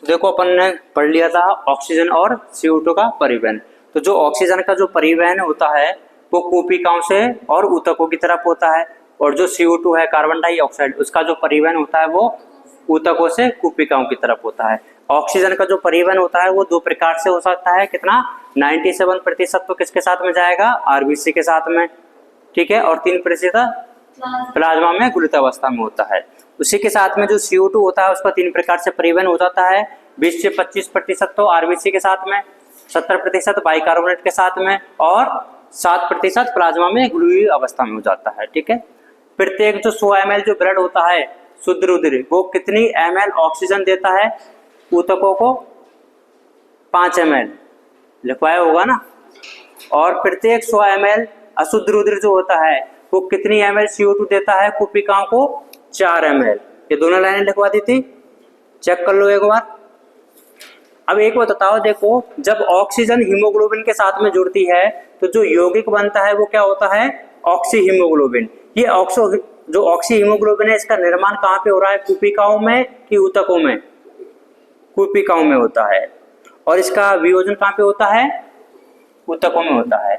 देखो अपन ने पढ़ लिया था ऑक्सीजन और CO2 का परिवहन। तो जो ऑक्सीजन का जो परिवहन होता है वो कूपिकाओं से और ऊतकों की तरफ होता है, और जो CO2 है कार्बन डाइऑक्साइड, उसका जो परिवहन होता है वो ऊतकों से कूपिकाओं की तरफ होता है। ऑक्सीजन का जो परिवहन होता है वो दो प्रकार से हो सकता है, कितना 97% तो किसके साथ में जाएगा, आरबीसी के साथ में, ठीक है, और 3% प्लाज्मा में घुलित अवस्था में होता है। उसी के साथ में जो CO2 होता है उसका 3 प्रकार से परिवहन हो जाता है, 20 से 25% तो आरबीसी के साथ में, 70% बाइकार्बोनेट के साथ में, और 7% प्लाज्मा में घुली हुई अवस्था में हो जाता है, ठीक है। प्रत्येक जो 100 ml जो ब्लड होता है शुद्ध रुधिर, वो कितनी ml ऑक्सीजन देता है ऊतकों को, 5 ml लिखवाया होगा ना। और प्रत्येक 100 ml अशुद्ध रुधिर जो होता है वो कितनी ml CO2 देता है कूपिकाओं को, 4 ml। ये दोनों लाइनें लिखवा दी थी, चेक कर लो एक बार। अब एक बात बताओ, देखो जब ऑक्सीजन हीमोग्लोबिन के साथ में जुड़ती है तो जो यौगिक बनता है वो क्या होता है, ऑक्सी हीमोग्लोबिन। ये जो ऑक्सी हीमोग्लोबिन है इसका निर्माण कहाँ पे हो रहा है, कूपिकाओं में कि ऊतकों में, कूपिकाओं में होता है। और इसका वियोजन कहाँ पे होता है, ऊतकों में होता है।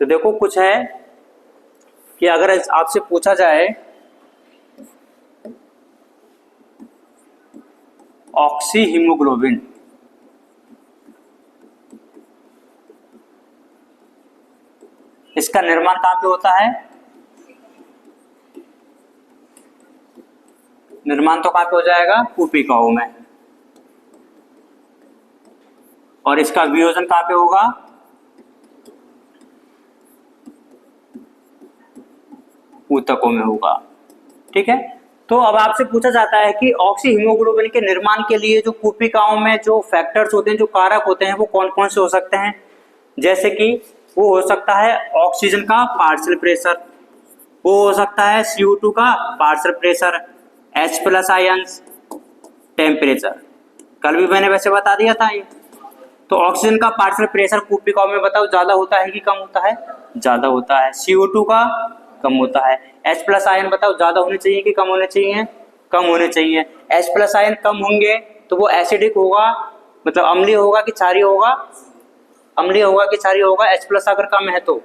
तो देखो कुछ है कि अगर आपसे पूछा जाए ऑक्सी हीमोग्लोबिन इसका निर्माण कहाँ पे होता है, निर्माण तो कहाँ पे हो जाएगा, कूपिकाओं में। और इसका वियोजन कहाँ पे होगा, ऊतकों में होगा, ठीक है। तो अब आपसे पूछा जाता है कि ऑक्सी हीमोग्लोबिन के निर्माण के लिए जो कूपिकाओं में जो फैक्टर्स होते हैं, जो कारक होते हैं, वो कौन कौन से हो सकते हैं। जैसे कि वो हो सकता है ऑक्सीजन का पार्शियल प्रेशर, वो हो सकता है CO2 का partial pressure, H+ ions, temperature. कल भी मैंने वैसे बता दिया था ये। तो ऑक्सीजन का पार्शियल प्रेशर कूपिकाओं में बताओ ज्यादा होता है कि कम होता है, ज्यादा होता है। CO2 का कम होता है। H+ आयन बताओ ज्यादा होने चाहिए कि कम होने चाहिए, कम होने चाहिए। H+ आयन कम होंगे तो वो एसिडिक होगा, मतलब अम्लीय होगा कि क्षारीय होगा, अम्लीय होगा कि क्षारीय होगा। H+ अगर कम है तो,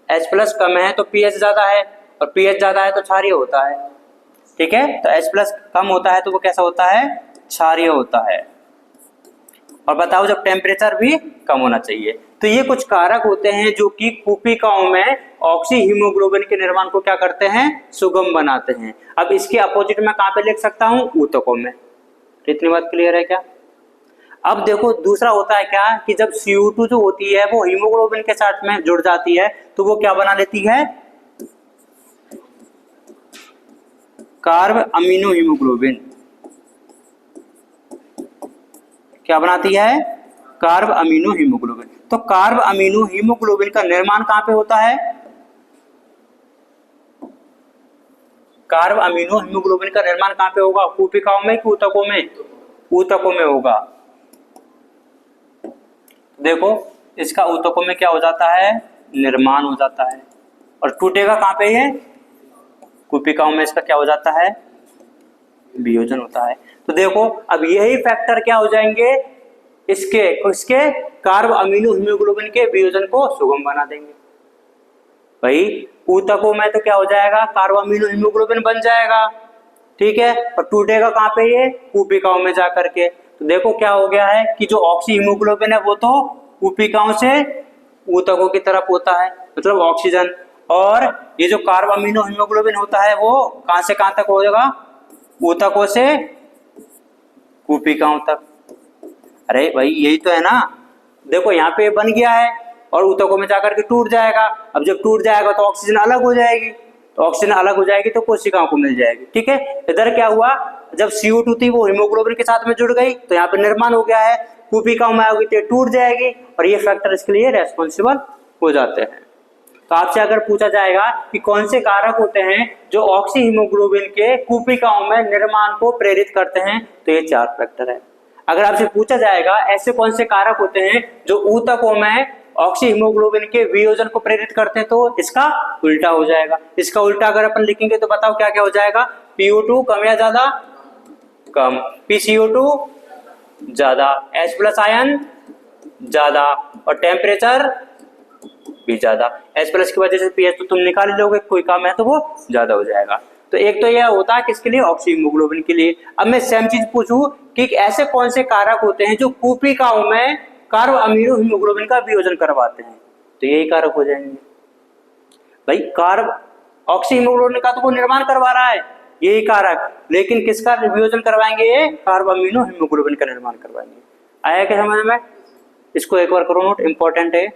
H+ कम है तो pH ज्यादा है, और pH ज्यादा है तो क्षारीय होता है, ठीक है। तो H+ कम होता है तो वो कैसा होता है, क्षारीय होता है। और बताओ जब टेम्परेचर भी कम होना चाहिए। तो ये कुछ कारक होते हैं जो कि कूपिकाओं में ऑक्सी हीमोग्लोबिन के निर्माण को क्या करते हैं, सुगम बनाते हैं। अब इसके अपोजिट में कहाँ पे लिख सकता हूँ, ऊतकों में। इतनी बात क्लियर है क्या। अब देखो दूसरा होता है क्या कि जब CO2 जो होती है वो हीमोग्लोबिन के साथ में जुड़ जाती है तो वो क्या बना लेती है, कार्ब अमीनो हीमोग्लोबिन। क्या बनाती है, कार्ब अमीनो हीमोग्लोबिन। तो कार्ब अमीनो हीमोग्लोबिन का निर्माण कहां पे होता है, कार्ब अमीनो हीमोग्लोबिन का निर्माण कहां पे होगा, कूपिकाओं में कि ऊतकों में, ऊतकों में होगा। देखो इसका ऊतकों में क्या हो जाता है, निर्माण हो जाता है। और टूटेगा कहां पे, ये कूपिकाओं में इसका क्या हो जाता है, वियोजन होता है। तो देखो अब यही फैक्टर क्या हो जाएंगे, इसके कार्ब अमीनो हीमोग्लोबिन के वियोजन को सुगम बना देंगे। भाई ऊतकों में तो क्या हो जाएगा, कार्ब अमीनो हीमोग्लोबिन बन जाएगा, ठीक है। और टूटेगा कहां पे, ये कूपिकाओं में जाकर के। तो देखो क्या हो गया है कि जो ऑक्सी हीमोग्लोबिन है वो तो कूपिकाओं से ऊतकों की तरफ होता है, मतलब ऑक्सीजन। और ये जो कार्ब अमीनो हीमोग्लोबिन होता है वो कहां से कहां तक हो जाएगा, ऊतकों से कूपिकाओं तक। अरे भाई यही तो है ना। देखो यहाँ पे बन गया है और ऊतकों में जाकर के टूट जाएगा। अब जब टूट जाएगा तो ऑक्सीजन अलग हो जाएगी, तो ऑक्सीजन अलग हो जाएगी तो कोशिकाओं को मिल जाएगी, ठीक है। इधर क्या हुआ, जब CO2 थी वो हीमोग्लोबिन के साथ में जुड़ गई तो यहाँ पे निर्माण हो गया है, कूपिकाओं में आएगी तो टूट जाएगी, और ये फैक्टर इसके लिए रेस्पॉन्सिबल हो जाते हैं। तो आपसे अगर पूछा जाएगा कि कौन से कारक होते हैं जो ऑक्सी हीमोग्लोबिन के कूपिकाओं में निर्माण को प्रेरित करते हैं, तो ये 4 फैक्टर है। अगर आपसे पूछा जाएगा ऐसे कौन से कारक होते हैं जो ऊतकों में ऑक्सी हीमोग्लोबिन के वियोजन को प्रेरित करते हैं, तो इसका उल्टा हो जाएगा। इसका उल्टा अगर अपन लिखेंगे तो बताओ क्या क्या हो जाएगा, PO2 कम या ज्यादा, कम, PCO2 ज्यादा, H प्लस आयन ज्यादा और टेम्परेचर भी ज्यादा। H प्लस की वजह से pH तो तुम निकाल ही लोगे, कोई काम है तो वो ज्यादा हो जाएगा। तो एक तो यह होता है किसके लिए, ऑक्सी हीमोग्लोबिन के लिए। अब मैं सेम चीज पूछूं कि ऐसे कौन से कारक होते हैं जो कोशिकाओं में कार्ब अमीनो हीमोग्लोबिन का वियोजन करवाते हैं, तो यही कारक हो जाएंगे भाई। कार्ब ऑक्सी हीमोग्लोबिन का तो वो निर्माण करवा रहा है यही कारक, लेकिन किसका वियोजन करवाएंगे, ये कार्ब अमीनो हीमोग्लोबिन का निर्माण करवाएंगे। आया क्या समझ में? इसको एक बार करो नोट, इंपॉर्टेंट है।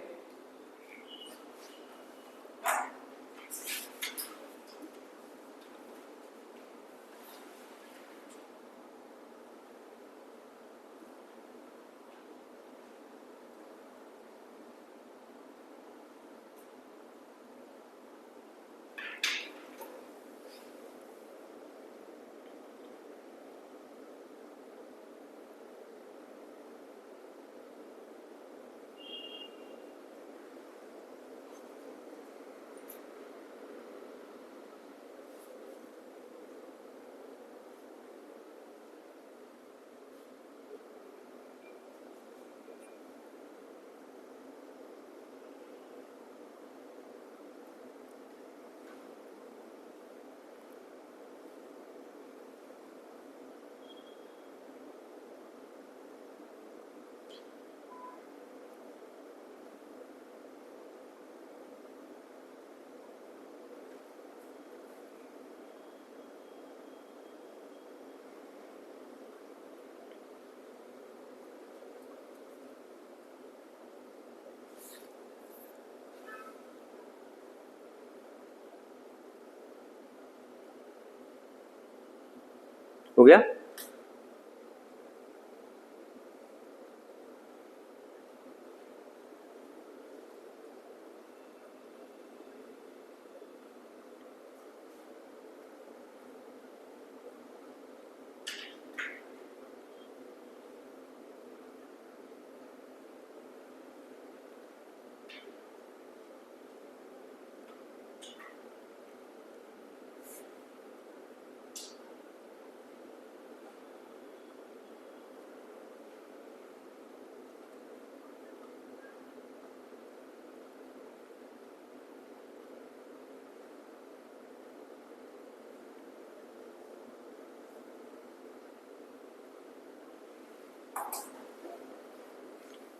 हो गया?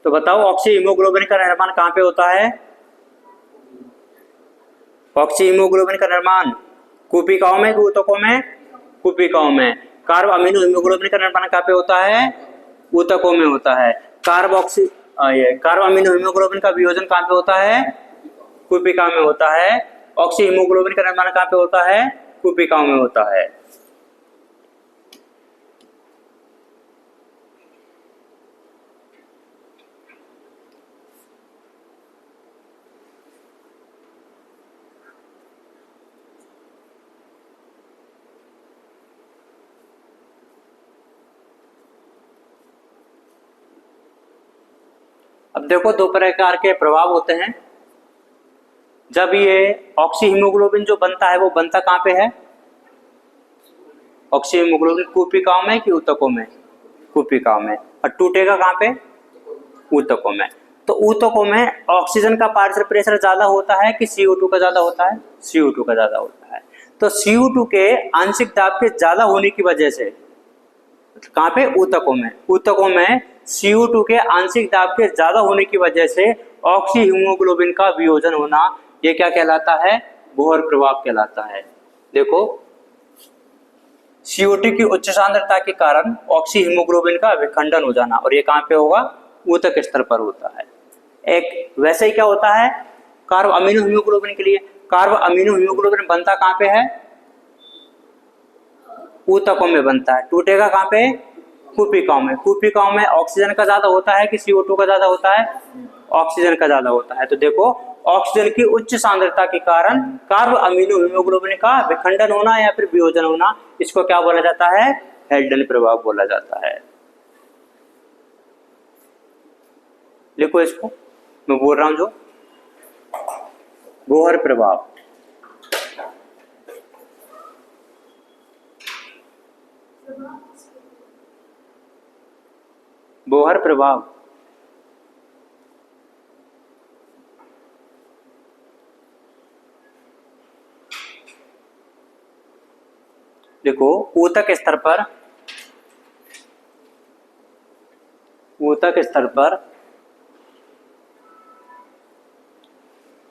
तो बताओ ऑक्सी हीमोग्लोबिन का निर्माण कहां पे होता है? ऑक्सी हीमोग्लोबिन का निर्माण कोशिकाओं में, ऊतकों में, कोशिकाओं में। कार्ब अमीनो हीमोग्लोबिन का निर्माण कहां पे होता है? ऊतकों में होता है। कार्ब अमीनो हीमोग्लोबिन का वियोजन कहां पे होता है? कोशिका में होता है। ऑक्सी हीमोग्लोबिन का निर्माण कहां पे होता है? कोशिकाओं में होता है। अब देखो दो प्रकार के प्रभाव होते हैं। जब ये ऑक्सी हीमोग्लोबिन जो बनता है वो बनता कहां पे है? ऑक्सी हीमोग्लोबिन कोशिकाओं में कि ऊतकों में? कोशिकाओं में। और टूटेगा कहां पे? ऊतकों में। तो ऊतकों में ऑक्सीजन का पार्शियल प्रेशर ज्यादा होता है कि CO2 का ज्यादा होता है? CO2 का ज्यादा होता है। तो CO2 के आंशिक दाब के ज्यादा होने की वजह से कहां पे? ऊतकों में। ऊतकों में CO2 के आंशिक दाब के ज्यादा होने की वजह से ऑक्सी हीमोग्लोबिन का वियोजन होना, ये क्या कहलाता है? बोहर प्रभाव कहलाता है। देखो CO2 की उच्च सांद्रता के कारण ऑक्सी हीमोग्लोबिन का विखंडन हो जाना, और ये कहां पे होगा? ऊतक स्तर पर होता है। एक वैसे ही क्या होता है कार्ब अमीनो हीमोग्लोबिन के लिए? कार्ब अमीनो हीमोग्लोबिन बनता कहां पे है? ऊतकों में बनता है। टूटेगा कहां पे? कोशिकाओं में। कोशिकाओं में ऑक्सीजन का ज्यादा होता है कि CO2 का ज्यादा होता है? ऑक्सीजन का ज्यादा होता है। तो देखो ऑक्सीजन की उच्च सांद्रता के कारण कार्ब अमीनो हीमोग्लोबिन का विखंडन होना या फिर वियोजन होना, इसको क्या बोला जाता है? हेल्डन प्रभाव बोला जाता है। लिखो इसको, मैं बोल रहा हूं जो बोहर प्रभाव। बोहर प्रभाव, देखो ऊतक स्तर पर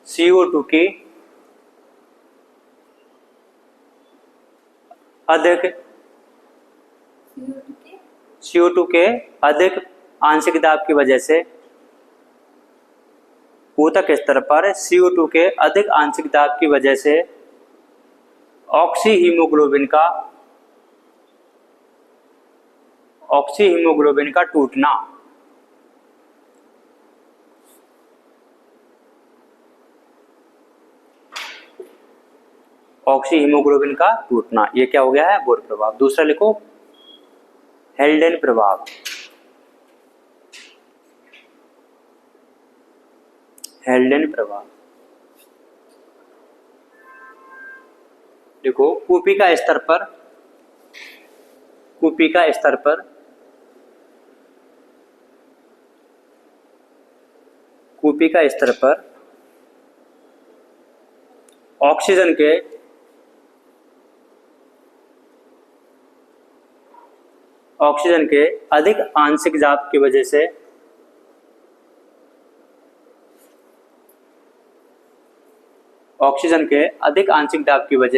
CO2 की अधिक CO2 के अधिक आंशिक दाब की वजह से, ऊतक स्तर पर CO2 के अधिक आंशिक दाब की वजह से ऑक्सी हीमोग्लोबिन का टूटना, ऑक्सी हीमोग्लोबिन का टूटना, ये क्या हो गया है? बोहर प्रभाव। दूसरा लिखो हेल्डेन प्रभाव। हेल्डेन प्रभाव देखो कूपी का स्तर पर ऑक्सीजन के अधिक आंशिक दाब की वजह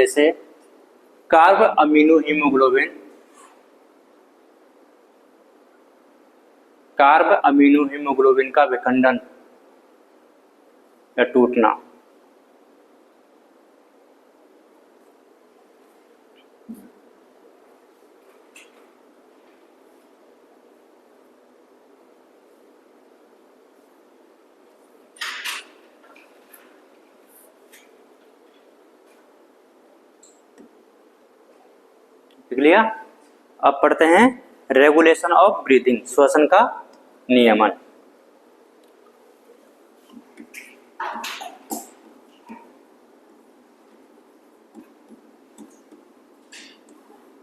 से कार्ब अमीनो हीमोग्लोबिन का विखंडन या टूटना, देख लिया। अब पढ़ते हैं रेगुलेशन ऑफ ब्रीदिंग, श्वसन का नियमन।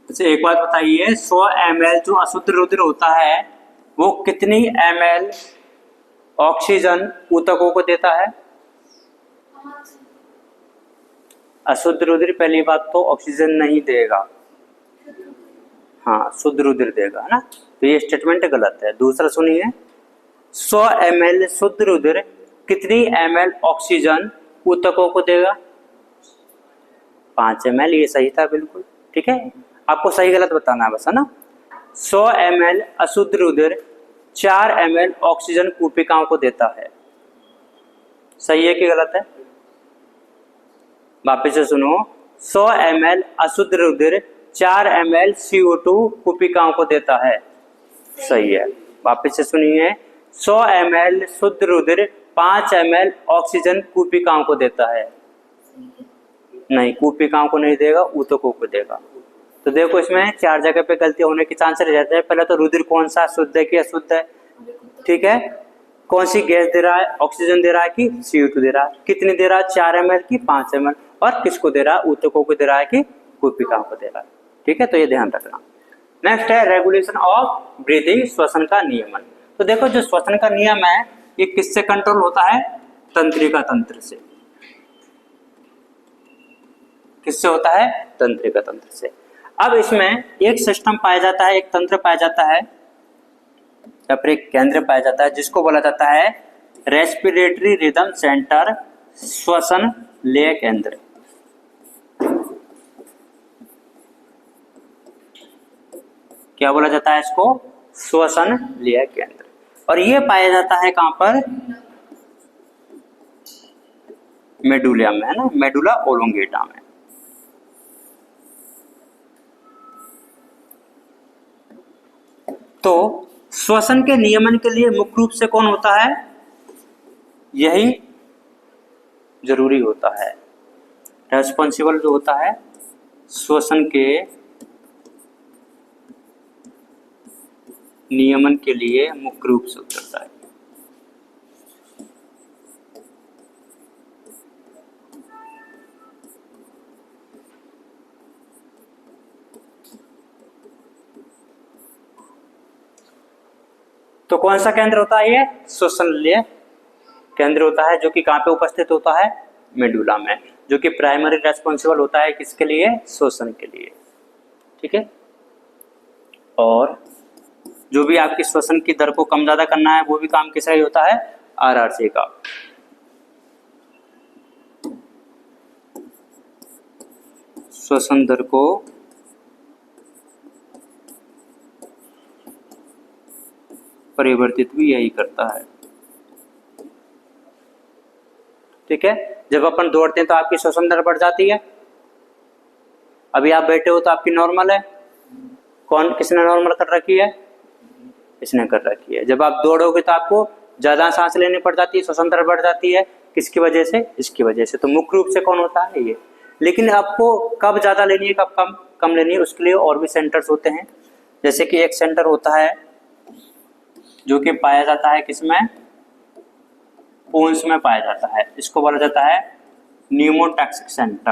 एक बात बताइए, 100 ml जो अशुद्ध रुधिर होता है वो कितनी ml ऑक्सीजन ऊतकों को देता है? अशुद्ध रुधिर पहली बात तो ऑक्सीजन नहीं देगा, हाँ शुद्ध रुधिर देगा, है ना, तो ये स्टेटमेंट गलत है। दूसरा सुनिए, 100 ml शुद्ध रुधिर कितनी ml ऑक्सीजन ऊतकों को देगा? 5 ml, ये सही था बिल्कुल, ठीक है। आपको सही गलत बताना है बस, है ना। 100 ml अशुद्ध रुधिर 4 ml ऑक्सीजन कूपिकाओं को देता है, सही है कि गलत है? वापिस से सुनो, 100 ml अशुद्ध रुधिर 4 ml CO2 कूपिकाओं को देता है, सही है। वापिस से सुनिए, 100 ml शुद्ध रुधिर 5 ml ऑक्सीजन कूपिकाओं को देता है, नहीं कूपिकाओं को नहीं देगा, ऊतकों को देगा। तो देखो इसमें 4 जगह पे गलती होने के चांस रह जाते हैं। पहले तो रुधिर कौन सा शुद्ध है कि अशुद्ध है, ठीक है, कौन सी गैस दे रहा है, ऑक्सीजन दे रहा है कि CO2 दे रहा है, कितनी दे रहा है, 4 ml की 5 ml, और किसको दे रहा है, ऊतकों को दे रहा है कि कूपिकाओं को दे रहा है, ठीक है, तो ये ध्यान रखना। नेक्स्ट है रेगुलेशन ऑफ ब्रीदिंग, श्वसन का नियमन। तो देखो जो श्वसन का नियम है ये किससे कंट्रोल होता है? तंत्रिका तंत्र से। किससे होता है? तंत्रिका तंत्र से। अब इसमें एक सिस्टम पाया जाता है, एक तंत्र पाया जाता है या फिर एक केंद्र पाया जाता है जिसको बोला जाता है रेस्पिरेटरी रिदम सेंटर, श्वसन लय केंद्र। क्या बोला जाता है इसको? श्वसन लय केंद्र। और ये पाया जाता है कहां पर? मेडुला में, है ना, मेडुला ओलोंगेटा में। तो श्वसन के नियमन के लिए मुख्य रूप से कौन होता है? यही जरूरी होता है, रेस्पॉन्सिबल जो होता है श्वसन के नियमन के लिए मुख्य रूप से उतरता है। तो तो कौन सा केंद्र होता है? ये श्वसनलीय केंद्र होता है, जो कि कहाँ पे उपस्थित होता है? मेडुला में, जो कि प्राइमरी रेस्पॉन्सिबल होता है किसके लिए? श्वसन के लिए। ठीक है। और जो भी आपकी श्वसन की दर को कम ज्यादा करना है वो भी काम किसका ही होता है? आरआरसी का। श्वसन दर को परिवर्तित भी यही करता है। ठीक है। जब अपन दौड़ते हैं तो आपकी श्वसन दर बढ़ जाती है। अभी आप बैठे हो तो आपकी नॉर्मल है। कौन किसने नॉर्मल कर रखी है? इसने कर रखी है। जब आप दौड़ोगे तो आपको ज्यादा सांस लेनी पड़ जाती है, श्वसन दर बढ़ जाती है। किसकी वजह से? इसकी वजह से। तो मुख्य रूप से कौन होता है? ये। लेकिन आपको कब ज्यादा लेनी है, कब कम लेनी है, उसके लिए और भी सेंटर्स होते हैं। जैसे कि एक सेंटर होता है जो कि पाया जाता है किसमें? पोन्स में पाया जाता है। इसको बोला जाता है न्यूमोटैक्सिक सेंटर।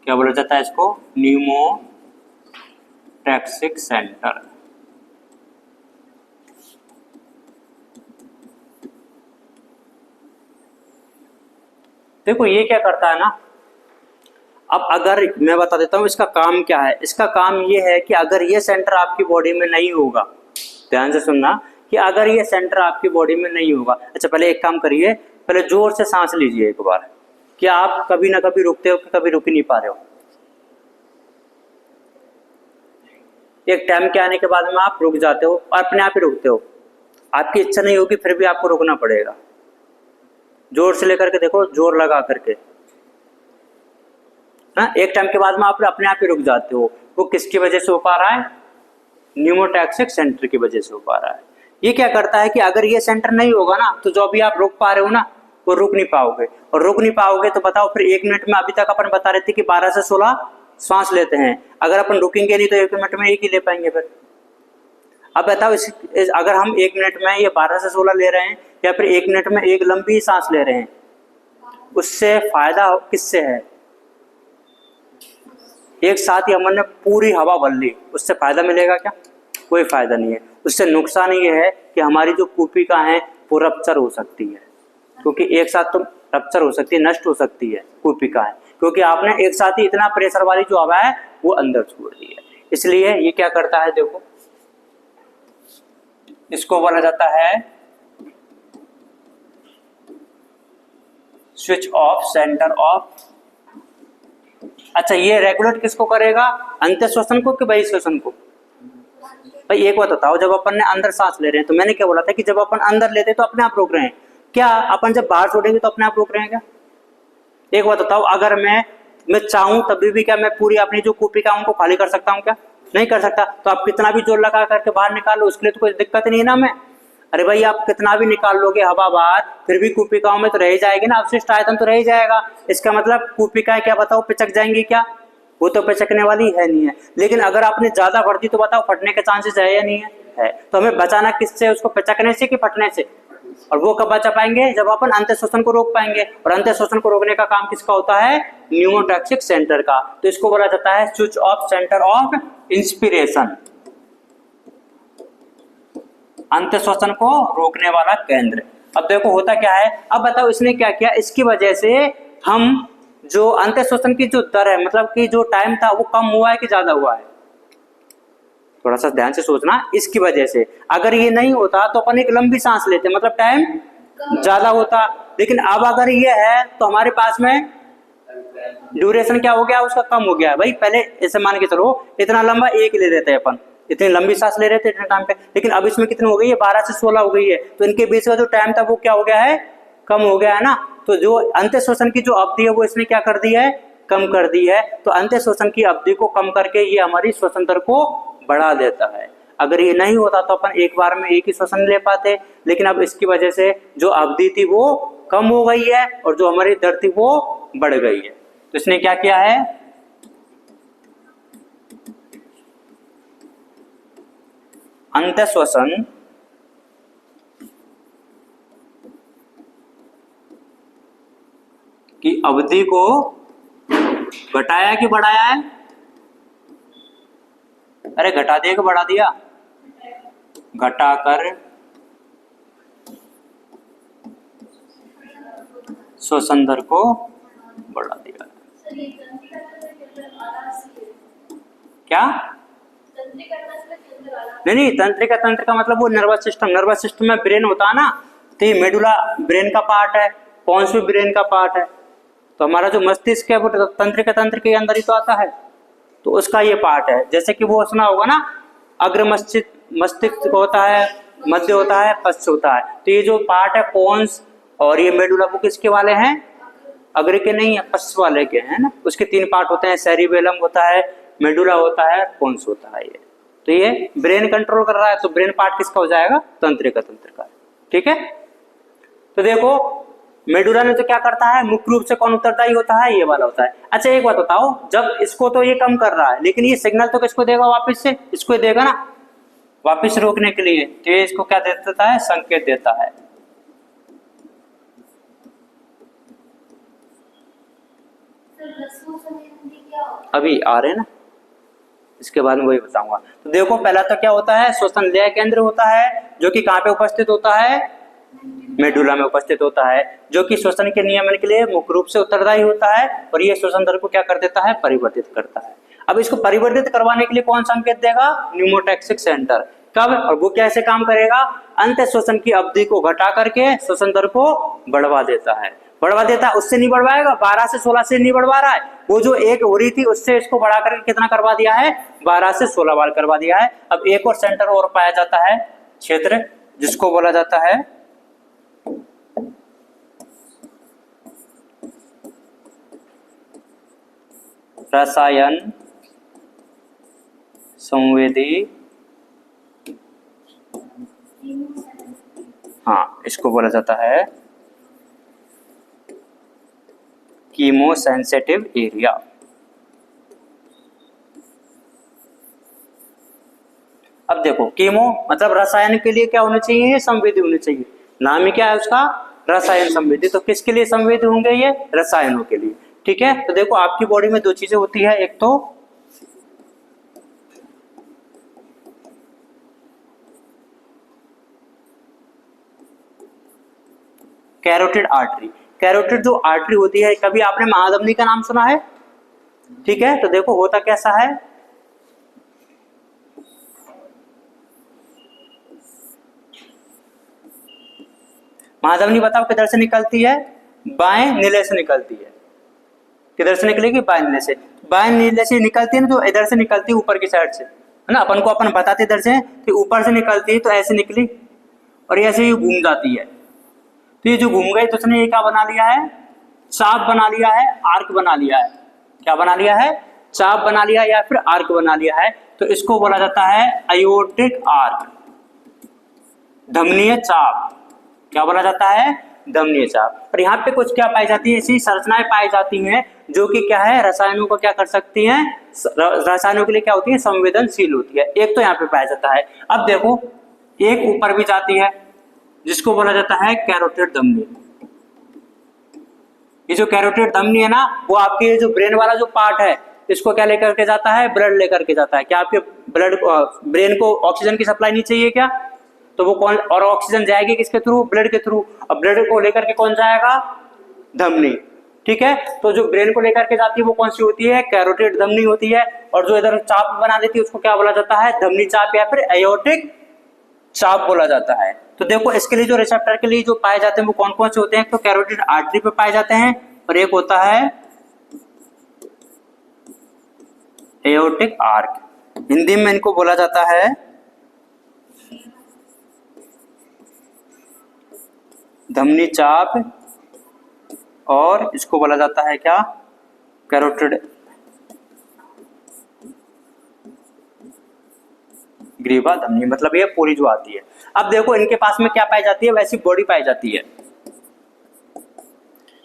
क्या बोला जाता है इसको? Pneumotaxic centre. देखो ये क्या करता है ना, अब अगर मैं बता देता हूं इसका काम क्या है। इसका काम ये है कि अगर ये सेंटर आपकी बॉडी में नहीं होगा, ध्यान से सुनना, कि अगर ये सेंटर आपकी बॉडी में नहीं होगा। अच्छा पहले एक काम करिए, पहले जोर से सांस लीजिए एक बार। क्या आप कभी ना कभी रुकते हो कि कभी रुक ही नहीं पा रहे हो? एक टाइम के आने के बाद में आप रुक जाते हो और अपने आप ही रुकते हो। आपकी इच्छा नहीं होगी फिर भी आपको रुकना पड़ेगा। जोर से लेकर के देखो, जोर लगा करके। हाँ, एक टाइम के बाद में आप अपने आप ही रुक जाते हो। वो किसकी वजह से हो पा रहा है? न्यूमोटैक्सिक सेंटर की वजह से हो पा रहा है। ये क्या करता है कि अगर ये सेंटर नहीं होगा ना तो जो भी आप रुक पा रहे हो ना वो रुक नहीं पाओगे। और रुक नहीं पाओगे तो बताओ फिर 1 मिनट में, अभी तक अपन बता रहे थे कि 12 से 16 सांस लेते हैं। अगर अपन रुकेंगे नहीं तो 1 मिनट में 1 ही ले पाएंगे फिर। अब बताओ अगर हम 1 मिनट में ये 12 से 16 ले रहे हैं या फिर 1 मिनट में एक लंबी सांस ले रहे हैं, उससे फायदा किससे है? एक साथ ही हमने पूरी हवा भर ली, उससे फायदा मिलेगा क्या? कोई फायदा नहीं है। उससे नुकसान ये है कि हमारी जो कूपिका है वो रप्चर हो सकती है, क्योंकि एक साथ तो रप्चर हो सकती है, नष्ट हो सकती है कूपिका है, क्योंकि आपने एक साथ ही इतना प्रेशर वाली जो हवा है वो अंदर छोड़ दी है। इसलिए ये क्या करता है, देखो इसको बोला जाता है स्विच ऑफ सेंटर ऑफ। अच्छा ये रेगुलेट किसको करेगा? अंत्य श्वसन को कि बहिः श्वसन को? भाई एक बात बताओ, जब अपन ने अंदर सांस ले रहे हैं तो मैंने क्या बोला था कि जब अपन अंदर लेते हैं तो अपने आप रोक रहे हैं क्या? अपन जब बाहर छोड़ेंगे तो अपने आप रोक रहे हैं क्या? एक बात बताओ, अगर मैं चाहूं तभी भी क्या मैं पूरी अपनी जो कूपिका उनको खाली कर सकता हूं क्या? नहीं कर सकता। तो आप कितना भी जोर लगा करके बाहर निकालो, उसके लिए तो कोई दिक्कत नहीं है ना। मैं अरे भाई आप कितना भी निकाल लोगे हवा बाहर, फिर भी कूपिकाओं में तो रह ही जाएगी ना, अवशिष्ट आयतन तो रह ही जाएगा। इसका मतलब कूपिकाएं क्या बताओ पिचक जाएंगी क्या? वो तो पिचकने वाली है नहीं है। लेकिन अगर आपने ज्यादा भर दी तो बताओ फटने के चांसेस है या नहीं है? है। तो हमें बचाना किससे? उसको पिचकने से कि फटने से? और वो कब बचा पाएंगे? जब अपन अंत्य श्वसन को रोक पाएंगे। और अंत्य श्वसन को रोकने का काम किसका होता है? न्यूमोटैक्सिक सेंटर का। तो इसको बोला जाता है switch off centre of inspiration, अंत्य श्वसन को रोकने वाला केंद्र। अब देखो होता क्या है, अब बताओ इसने क्या किया, इसकी वजह से हम जो अंत्य श्वसन की जो दर है, मतलब कि जो टाइम था वो कम हुआ है कि ज्यादा हुआ है? थोड़ा सा ध्यान से सोचना। इसकी वजह से अगर ये नहीं होता तो अपन एक लंबी सांस लेते, मतलब टाइम ज्यादा होता। लेकिन अब अगर ये है तो हमारे पास में ड्यूरेशन क्या हो गया? उसका कम हो गया। भाई पहले ऐसे मान के चलो इतना लंबा एक ले लेते हैं अपन, इतनी लंबी सांस ले रहे थे इतने टाइम पे, लेकिन अब इसमें कितनी हो गई है? 12 से 16 हो गई है। तो इनके बीच का जो टाइम था वो क्या हो गया है? कम हो गया है ना। तो जो अंत्य श्वसन की जो अवधि है वो इसने क्या कर दी है? कम कर दी है। तो अंत्य श्वसन की अवधि को कम करके ये हमारी श्वसन दर को बढ़ा देता है। अगर ये नहीं होता तो अपन एक बार में एक ही श्वसन ले पाते, लेकिन अब इसकी वजह से जो अवधि थी वो कम हो गई है और जो हमारी दर थी वो बढ़ गई है। तो इसने क्या किया है? अंत्य श्वसन की अवधि को घटाया कि बढ़ाया है? अरे घटा दिया कि बढ़ा दिया? घटाकर श्वसन दर को बढ़ा दिया। क्या? नहीं, तंत्रिका मतलब वो नर्वस सिस्टम में ब्रेन होता है ना, तो ये मेडुला ब्रेन का पार्ट है, पॉन्स भी ब्रेन का पार्ट है। तो हमारा जो मस्तिष्क है वो तंत्रिका तंत्र के अंदर ही तो आता है, तो उसका ये पार्ट है। जैसे कि वो सुना होगा ना, अग्र मस्तिष्क होता है, मध्य होता है, पश्च होता है। तो ये जो पार्ट है पॉन्स और ये मेडुला, वो किसके वाले हैं? अग्र के नहीं है, पश्च वाले के हैं ना। उसके 3 पार्ट होते हैं, सेरिबेलम होता है, मेडुला होता है, पॉन्स होता है। ये तो ये ब्रेन कंट्रोल कर रहा है, तो ब्रेन पार्ट किसका हो जाएगा? तंत्रिका तंत्र का। ठीक है, तो देखो मेडुला ने तो क्या करता है, मुख्य रूप से कौन उत्तरदायी होता है? ये वाला होता है। अच्छा एक बात बताओ, जब इसको तो ये कम कर रहा है, लेकिन ये सिग्नल तो किसको देगा वापस से? इसको देगा ना, वापस रोकने के लिए। तो ये इसको क्या देता है? संकेत देता है। अभी आ रहे हैं ना, इसके बाद में वही बताऊंगा। तो देखो पहला तो क्या होता है, श्वसन लय केंद्र होता है, जो कि कहाँ पे उपस्थित होता है? मेडुला में उपस्थित होता है, जो कि श्वसन के नियमन के लिए मुख्य रूप से उत्तरदायी होता है, और ये श्वसन दर को क्या कर देता है? परिवर्तित करता है। अब इसको परिवर्तित करवाने के लिए कौन संकेत देगा? Pneumotaxic centre. कब? और वो कैसे काम करेगा? अंत श्वसन की अवधि को घटा करके श्वसन दर को बढ़वा देता है। उससे नहीं बढ़वाएगा, 12 से 16 से नहीं बढ़वा रहा है, वो जो एक हो रही थी उससे इसको बढ़ा करके कितना करवा दिया है? 12 से 16 बार करवा दिया है। अब एक और सेंटर और पाया जाता है, क्षेत्र, जिसको बोला जाता है रसायन संवेदी, हाँ इसको बोला जाता है कीमोसेंसिटिव एरिया। अब देखो कीमो मतलब रसायन के लिए क्या होना चाहिए? संवेदी होनी चाहिए। नाम ही क्या है उसका? रसायन संवेदी। तो किसके लिए संवेदी होंगे? ये रसायनों के लिए। ठीक है, तो देखो आपकी बॉडी में 2 चीजें होती है, एक तो कैरोटिड आर्टरी। कैरोटिड जो आर्टरी होती है, कभी आपने महाधमनी का नाम सुना है? ठीक है, तो देखो होता कैसा है, महाधमनी बताओ किधर से निकलती है? बाएं नीले से निकलती है। किधर से निकलेगी? बाएं नीले से। बाएं नीले से निकलती है ना, तो इधर से निकलती है ऊपर की साइड से, है ना। अपन बताते इधर से कि ऊपर से निकलती है, तो ऐसे निकली और ऐसे ही घूम जाती है। तो ये जो घूम गई तो उसने ये क्या बना लिया है? चाप बना लिया है, आर्क बना लिया है। क्या बना लिया है? चाप बना लिया या फिर आर्क बना लिया है। तो इसको बोला जाता है अयोटिक आर्क, धमनीय चाप। क्या बोला जाता है? धमनीय चाप। और यहाँ पे कुछ क्या पाई जाती है? ऐसी संरचनाएं पाई जाती हैं जो कि क्या है, रसायनों को क्या कर सकती हैं, रसायनों के लिए क्या होती है, संवेदनशील होती है। एक तो यहाँ पे पाया जाता है। अब देखो एक ऊपर भी जाती है जिसको बोला जाता है कैरोटिड धमनी। ये जो कैरोटिड धमनी है ना, वो आपके जो ब्रेन वाला जो पार्ट है इसको क्या लेकर के जाता है, ब्लड लेकर के जाता है। क्या आपके ब्लड ब्रेन को ऑक्सीजन की सप्लाई नहीं चाहिए क्या? तो वो कौन, और ऑक्सीजन जाएगी किसके थ्रू, ब्लड के थ्रू। अब ब्लड को लेकर के कौन जाएगा, धमनी। ठीक है, तो जो ब्रेन को लेकर के जाती है वो कौन सी होती है, कैरोटिड धमनी होती है। और जो इधर चाप बना देती है उसको क्या बोला जाता है, धमनी चाप या फिर एयोटिक चाप बोला जाता है। तो देखो इसके लिए जो रिसेप्टर के लिए जो पाए जाते हैं वो कौन कौन से होते हैं, तो कैरोटिड आर्टरी पे पाए जाते हैं, और एक होता है एयोटिक आर्क। हिंदी में इनको बोला जाता है धमनी चाप, और इसको बोला जाता है क्या, कैरोटिड ग्रीवा धमनी। मतलब ये पूरी जो आती है। अब देखो इनके पास में क्या पाई जाती है, वैसी बॉडी पाई जाती है।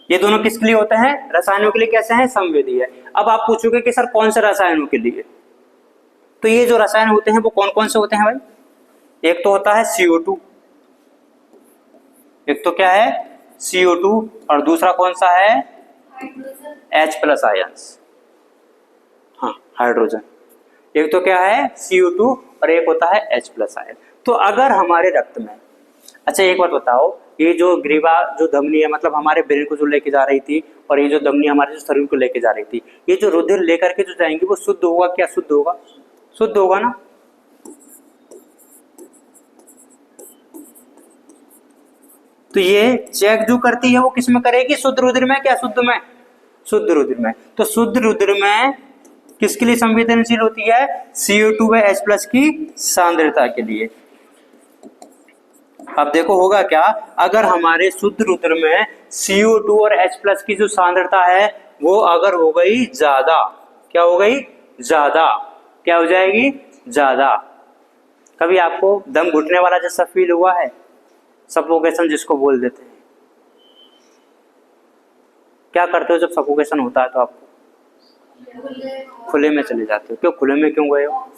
ये दोनों किसके लिए होते हैं, रसायनों के लिए कैसे हैं, संवेदी है। अब आप पूछोगे कि सर कौन से रसायनों के लिए, तो ये जो रसायन होते हैं वो कौन कौन से होते हैं भाई, एक तो होता है CO2, एक तो क्या है CO2, और दूसरा कौन सा है H+ आयंस। हाइड्रोजन। एक तो क्या है CO2 और एक होता है H+ आयन। तो अगर हमारे रक्त में, अच्छा एक बात बताओ, ये जो ग्रीवा जो धमनी है, मतलब हमारे ब्रेन को जो लेके जा रही थी, और ये जो धमनी हमारे जो शरीर को लेके जा रही थी, ये जो रुधिर लेकर के जो जाएंगी वो शुद्ध होगा? क्या शुद्ध होगा? शुद्ध होगा ना। तो ये चेक जो करती है वो किस में करेगी? शुद्ध रुधिर में। क्या शुद्ध में? शुद्ध रुधिर में। तो शुद्ध रुधिर में किसके लिए संवेदनशील होती है? CO2 व H+ की सांद्रता के लिए। अब देखो होगा क्या, अगर हमारे शुद्ध रुधिर में CO2 और H+ की जो सांद्रता है वो अगर हो गई ज्यादा, क्या हो गई? ज्यादा। क्या हो जाएगी? ज्यादा। कभी आपको दम घुटने वाला जैसा फील हुआ है? सफोकेशन जिसको बोल देते हैं। क्या करते हो जब सफोकेशन होता है? तो आपको खुले में चले जाते हो। क्यों खुले में क्यों गए हो?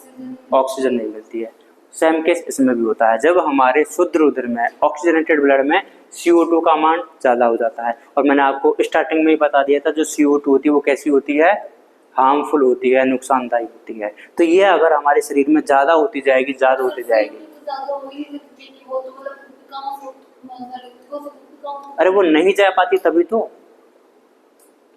ऑक्सीजन नहीं मिलती है। सेम केस इसमें भी होता है, जब हमारे शुद्ध रुधिर में ऑक्सीजनेटेड ब्लड में CO2 का अमाउंट ज्यादा हो जाता है। और मैंने आपको स्टार्टिंग में ही बता दिया था, जो CO2 होती है वो कैसी होती है? हार्मफुल होती है, नुकसानदायी होती है। तो ये अगर हमारे शरीर में ज्यादा होती जाएगी, ज्यादा होती जाएगी, अरे वो नहीं जा पाती तभी तो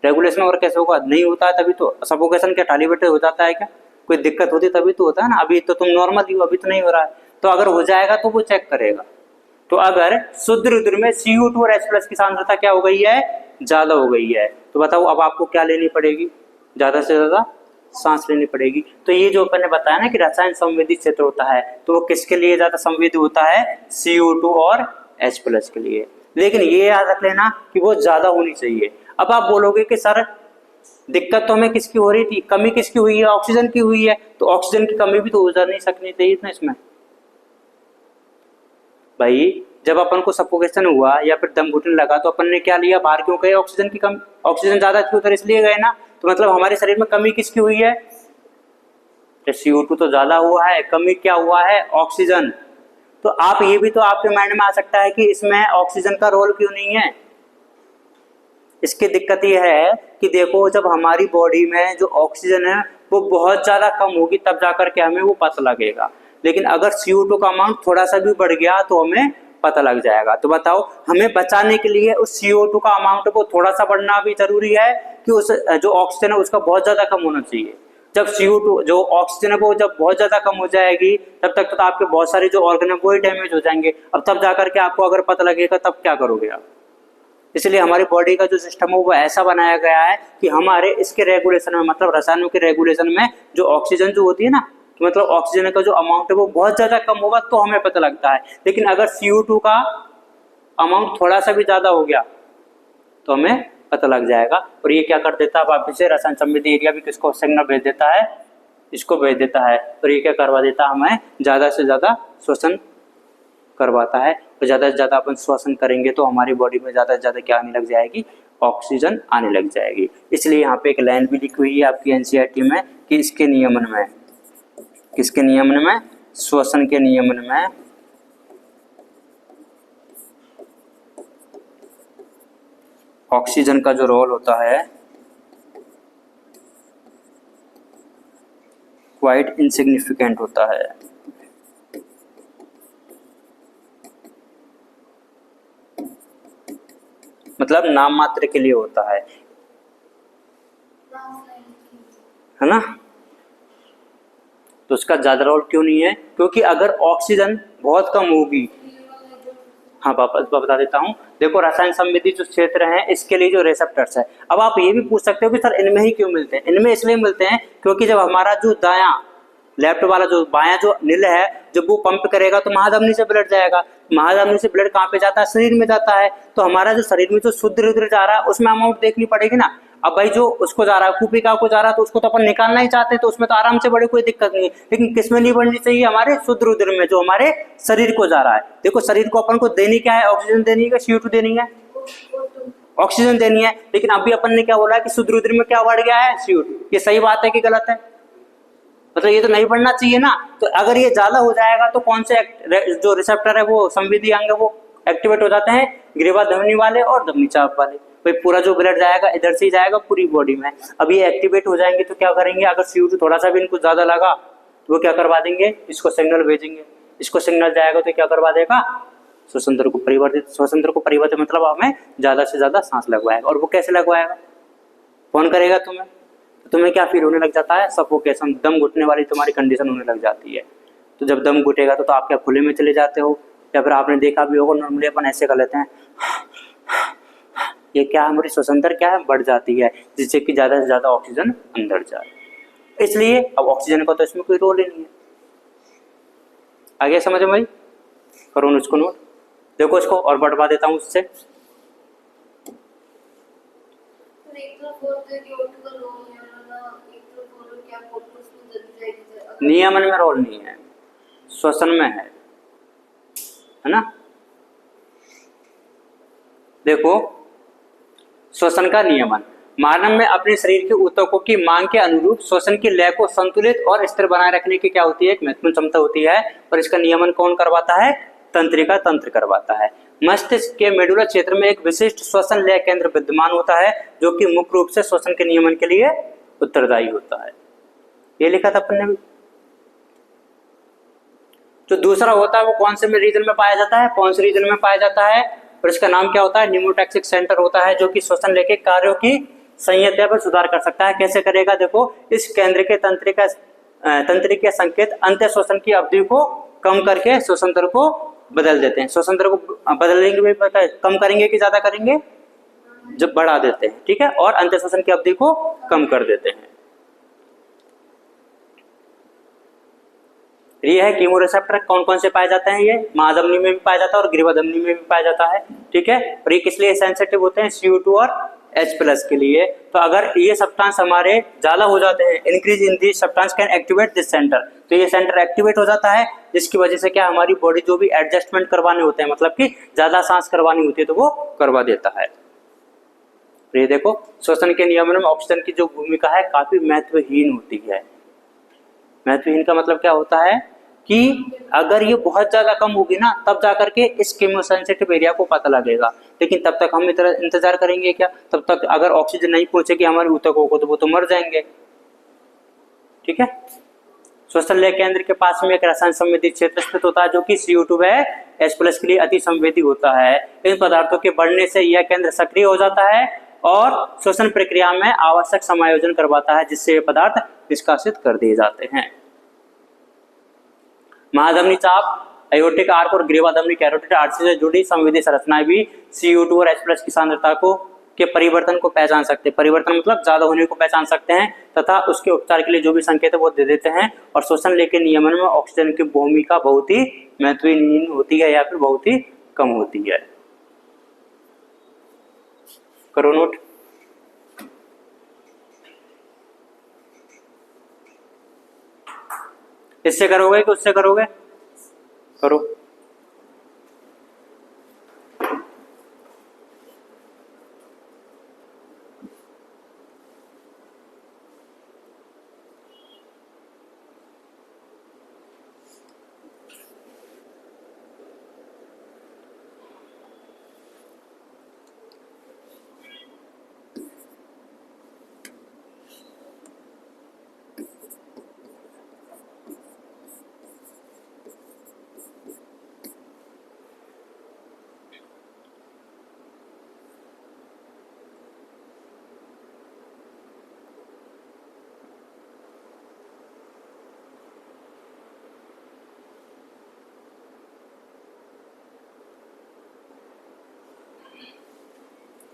रेगुलेशन, और कैसे होगा? नहीं होता है तभी तो। सफोकेशन क्या टाली बटे हो जाता है क्या? कोई दिक्कत होती तभी तो होता है ना। अभी तो तुम नॉर्मल ही हो, अभी तो नहीं हो रहा है। तो अगर हो जाएगा तो वो चेक करेगा। तो अगर शुद्ध रुधिर में CO2 और H+ की सांद्रता क्या हो गई है? ज्यादा हो गई है। तो बताओ अब आपको क्या लेनी पड़ेगी? ज्यादा से ज्यादा सांस लेनी पड़ेगी। तो ये जो अपन ने बताया ना कि रसायन संवेदी क्षेत्र होता है, तो वो किसके लिए ज्यादा संवेदी होता है? CO2 और H+ के लिए। लेकिन ये याद रख लेना कि वो ज्यादा होनी चाहिए। अब आप बोलोगे कि सर दिक्कत तो हमें किसकी हो रही थी? कमी किसकी हुई है? ऑक्सीजन की हुई है। तो ऑक्सीजन की कमी भी तो हो जा नहीं सकनी चाहिए ना इसमें। भाई जब अपन को सफोकेशन हुआ या फिर दम घुटने लगा तो अपन ने क्या लिया? बाहर क्यों गए? ऑक्सीजन की कम, ऑक्सीजन ज्यादा थी उधर इसलिए गए ना। तो मतलब हमारे शरीर में कमी किसकी हुई है? CO2 तो ज्यादा हुआ है, कमी क्या हुआ है? ऑक्सीजन। तो आप ये भी तो आपके माइंड में आ सकता है कि इसमें ऑक्सीजन का रोल क्यों नहीं है? इसकी दिक्कत यह है कि देखो जब हमारी बॉडी में जो ऑक्सीजन है वो बहुत ज्यादा कम होगी तब जाकर के हमें वो पता लगेगा। लेकिन अगर CO2 का अमाउंट थोड़ा सा भी बढ़ गया तो हमें पता लग जाएगा। तो बताओ हमें बचाने के लिए उस CO2 का अमाउंट को थोड़ा सा बढ़ना भी जरूरी है कि उस जो ऑक्सीजन है उसका बहुत ज्यादा कम होना चाहिए। जब CO2 जो ऑक्सीजन है वो जब बहुत ज्यादा कम हो जाएगी तब तक तो आपके बहुत सारे जो ऑर्गन है वो ही डैमेज हो जाएंगे। अब तब जाकर के आपको अगर पता लगेगा तब क्या करोगे आप? इसलिए हमारी बॉडी का जो सिस्टम है वो ऐसा बनाया गया है कि हमारे इसके रेगुलेशन में, मतलब रसायनों के रेगुलेशन में जो ऑक्सीजन जो होती है ना, तो मतलब ऑक्सीजन का जो अमाउंट है वो बहुत ज्यादा कम होगा तो हमें पता लगता है। लेकिन अगर CO2 का अमाउंट थोड़ा सा भी ज्यादा हो गया तो हमें पता लग जाएगा। और ये क्या कर देता है? वापिस से रसायन संवेदी एरिया भी किसको सिग्नल भेज देता है? इसको भेज देता है। और ये क्या करवा देता है? हमें ज्यादा से ज्यादा श्वसन करवाता है। तो ज्यादा से ज्यादा अपन श्वसन करेंगे तो हमारी बॉडी में ज्यादा से ज्यादा क्या आने लग जाएगी? ऑक्सीजन आने लग जाएगी। इसलिए यहाँ पे एक लाइन भी लिखी हुई है आपकी NCERT में कि इसके नियमन में, किसके नियमन में? श्वसन के नियमन में ऑक्सीजन का जो रोल होता है क्वाइट इनसिग्निफिकेंट होता है। मतलब नाम मात्र के लिए होता है ना। तो उसका ज्यादा रोल क्यों नहीं है? क्योंकि अगर ऑक्सीजन बहुत कम होगी, हाँ वापस बता देता हूँ। देखो रसायन संवेदी जो क्षेत्र है इसके लिए जो रिसेप्टर्स है, अब आप ये भी पूछ सकते हो कि सर इनमें ही क्यों मिलते हैं? इनमें इसलिए मिलते हैं क्योंकि जब हमारा जो दायां लेफ्ट वाला जो बायां जो नील है जब वो पंप करेगा तो महाधमनी से ब्लड जाएगा। महाधमनी से ब्लड कहाँ पे जाता है? शरीर में जाता है। तो हमारा जो शरीर में जो शुद्ध रुधिर जा रहा है उसमें अमाउंट देखनी पड़ेगी ना। अब भाई जो उसको जा रहा है कूपिका को जा रहा है तो उसको तो अपन निकालना ही चाहते हैं, तो उसमें तो आराम से बड़े कोई दिक्कत नहीं है। लेकिन किसमें नहीं बढ़नी चाहिए? हमारे शुद्ध रुधिर में जो हमारे शरीर को जा रहा है। देखो शरीर को अपन को देनी क्या है? ऑक्सीजन देनी है, CO2 देनी है? ऑक्सीजन देनी है। लेकिन अभी अपन ने क्या बोला कि शुद्ध रुधिर में क्या बढ़ गया है? CO2। ये सही बात है कि गलत है? मतलब ये तो नहीं बढ़ना चाहिए ना। तो अगर ये ज्यादा हो जाएगा तो कौन से जो रिसेप्टर है वो संवेदी अंग है वो एक्टिवेट हो जाते हैं? ग्रीवा धमनी वाले और धमनी चाप वाले। भाई पूरा जो ब्लड जाएगा इधर से ही जाएगा पूरी बॉडी में। अब ये एक्टिवेट हो जाएंगे तो क्या करेंगे, अगर CO2 थोड़ा सा भी इनको ज्यादा लगा तो वो क्या करवा देंगे, इसको सिग्नल भेजेंगे, इसको सिग्नल जाएगा तो क्या करवा देगा, श्वसन तंत्र को परिवर्तित। श्वसन तंत्र को परिवर्तित मतलब हमें ज्यादा से ज्यादा सांस लगवाएगा। और वो कैसे लगवाएगा, कौन करेगा तुम्हें, तो तुम्हें क्या फील होने लग जाता है, सफोकेशन, दम घुटने वाली तुम्हारी कंडीशन होने लग जाती है। तो जब दम घुटेगा तो आप क्या खुले में चले जाते हो, या फिर आपने देखा भी होगा नॉर्मली अपन ऐसे कर लेते हैं, ये क्या हमारी श्वसन दर क्या है, बढ़ जाती है, जिससे कि ज्यादा से ज्यादा ऑक्सीजन अंदर जाए। इसलिए अब ऑक्सीजन का तो इसमें कोई रोल ही नहीं है। आगे समझ में भाई, करो इसको नोट, देखो इसको और बढ़वा देता हूँ उससे। नियमन में रोल नहीं है, श्वसन में है ना। देखो श्वसन का नियमन, मानव में अपने शरीर के ऊतकों की मांग के अनुरूप श्वसन की लय को संतुलित और स्थिर बनाए रखने की क्या होती है, एक महत्वपूर्ण क्षमता होती है। और इसका नियमन कौन करवाता है, तंत्रिका तंत्र करवाता है। मस्तिष्क के मेडुला क्षेत्र में एक विशिष्ट श्वसन लय केंद्र विद्यमान होता है जो कि मुख्य रूप से श्वसन के नियमन के लिए उत्तरदायी होता है। ये लिखा था अपन ने भी। जो दूसरा होता है वो कौन से रीजन में पाया जाता है, कौन से रीजन में पाया जाता है, और इसका नाम क्या होता है, न्यूमोटैक्सिक सेंटर होता है, जो कि श्वसन लय के कार्यों की संयंत्रता पर सुधार कर सकता है। कैसे करेगा, देखो इस केंद्र के तंत्रिका संकेत अंत्य श्वसन की अवधि को कम करके श्वसन दर को बदल देते हैं। श्वसन दर को बदलेंगे, कम करेंगे कि ज्यादा करेंगे, जब बढ़ा देते हैं, ठीक है, और अंत्य श्वसन की अवधि को कम कर देते हैं। ये है कीमोरेसेप्टर, कौन कौन से पाए जाते हैं, ये महाधमनी में भी पाया जाता है और ग्रीवाधमनी में भी पाया जाता है, ठीक है। और ये किस लिए सेंसिटिव होते हैं, CO2 और H+ के लिए। तो अगर ये सब्सटेंस हमारे ज्यादा हो जाते हैं, increase in this substance can activate this centre, तो ये सेंटर एक्टिवेट हो जाता है, जिसकी वजह से क्या हमारी बॉडी जो भी एडजस्टमेंट करवाने होते हैं, मतलब कि ज्यादा सांस करवानी होती है, तो वो करवा देता है। ये देखो श्वसन के नियमन में ऑक्सीजन की जो भूमिका है काफी महत्वहीन होती है। महत्वहीन का मतलब क्या होता है कि अगर ये बहुत ज्यादा कम होगी ना, तब जाकर के इस कीमोसेंसिटिव एरिया को पता लगेगा, लेकिन तब तक हम इंतजार करेंगे क्या, तब तक अगर ऑक्सीजन नहीं पहुंचेगी हमारे ऊतकों को तो वो तो मर जाएंगे, ठीक है। श्वसन लय केंद्र के पास में एक रसायन संवेदी क्षेत्र स्थित होता है जो कि CO2 व H+ के लिए अति संवेदी होता है। इन पदार्थों के बढ़ने से यह केंद्र सक्रिय हो जाता है और श्वसन प्रक्रिया में आवश्यक समायोजन करवाता है, जिससे ये पदार्थ निष्कासित कर दिए जाते हैं। महाधमनी चाप, एयोर्टिक आर्क और ग्रीवाधमनी कैरोटिड आर्टरी से जुड़ी संवेदी संरचनाएं भी CO2 और H+ की सांद्रता को के परिवर्तन को पहचान सकते हैं। परिवर्तन मतलब ज्यादा होने को पहचान सकते हैं तथा उसके उपचार के लिए जो भी संकेत है वो दे देते हैं। और श्वसन लय के नियमन में ऑक्सीजन की भूमिका बहुत ही महत्वहीन होती है या फिर बहुत ही कम होती है। करो नोट। इससे करोगे कि उससे करोगे, करो।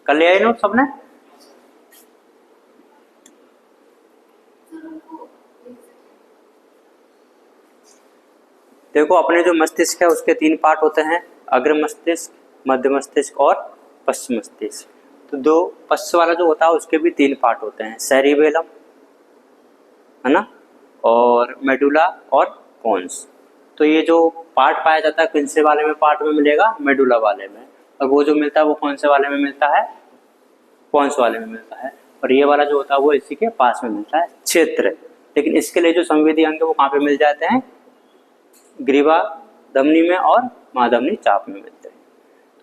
कर लिया नोट सबने? देखो अपने जो मस्तिष्क है उसके 3 पार्ट होते हैं, अग्र मस्तिष्क, मध्य मस्तिष्क और पश्चिम मस्तिष्क। तो दो पश्चिम वाला जो होता है उसके भी 3 पार्ट होते हैं, सेरिबेलम है ना, और मेडुला और पोन्स। तो ये जो पार्ट पाया जाता है कौन से वाले में पार्ट में मिलेगा, मेडुला वाले में, और वो जो मिलता है वो कौन से वाले में मिलता है, पोन्स वाले में मिलता है। और ये वाला जो होता है वो इसी के पास में मिलता है, क्षेत्र। लेकिन इसके लिए जो संवेदी अंग है वो कहाँ पे मिल जाते हैं, ग्रीवा धमनी में और महाधमनी चाप में मिलते हैं।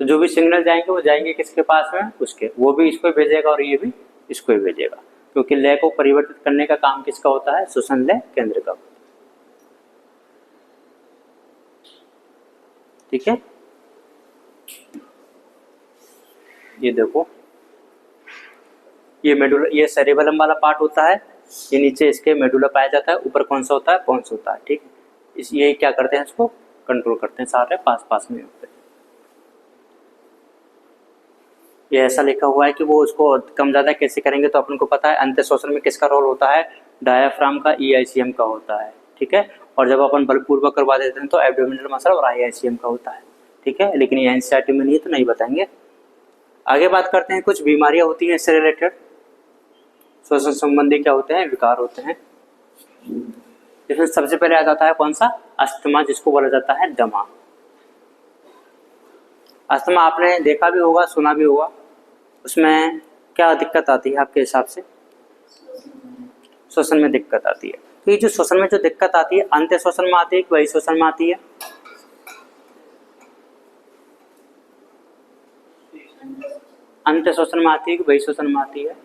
तो जो भी सिग्नल जाएंगे वो जाएंगे किसके पास में, उसके, वो भी इसको भेजेगा और ये भी इसको ही भेजेगा, क्योंकि लय को परिवर्तित करने का काम किसका होता है, श्वसन लय केंद्र का। ठीक है, ये देखो ये मेडुला, ये सेरेबेलम वाला पार्ट होता है, ये नीचे इसके मेडुला पाया जाता है, ऊपर कौन सा होता है, पोन्स होता है। ठीक है, इस ये क्या करते हैं, इसको कंट्रोल करते हैं, सारे पास पास में होते हैं। ये ऐसा लिखा हुआ है कि वो उसको कम ज़्यादा कैसे करेंगे, तो अपन को पता है अंत्य श्वसन में किसका रोल होता है, डायाफ्राम का, ईआईसीएम का होता है। ठीक है, और जब अपन बलपूर्वक करवा देते हैं तो एब्डोमिनल मसल और आईआईसीएम का होता है। ठीक है, लेकिन ये एनसीईआरटी में नहीं, तो नहीं बताएंगे। आगे बात करते हैं, कुछ बीमारियां होती हैं इससे रिलेटेड, श्वसन संबंधी क्या होते हैं, विकार होते हैं। इसमें सबसे पहले आ जाता है कौन सा, अस्थमा, जिसको बोला जाता है दमा। अस्थमा आपने देखा भी होगा, सुना भी होगा, उसमें क्या दिक्कत आती है आपके हिसाब से, श्वसन में दिक्कत आती है। तो ये जो श्वसन में जो दिक्कत आती है, अंत्य श्वसन में आती है कि बहिः श्वसन में आती है, अंत्य श्वसन में आती है कि बहिः श्वसन में आती है,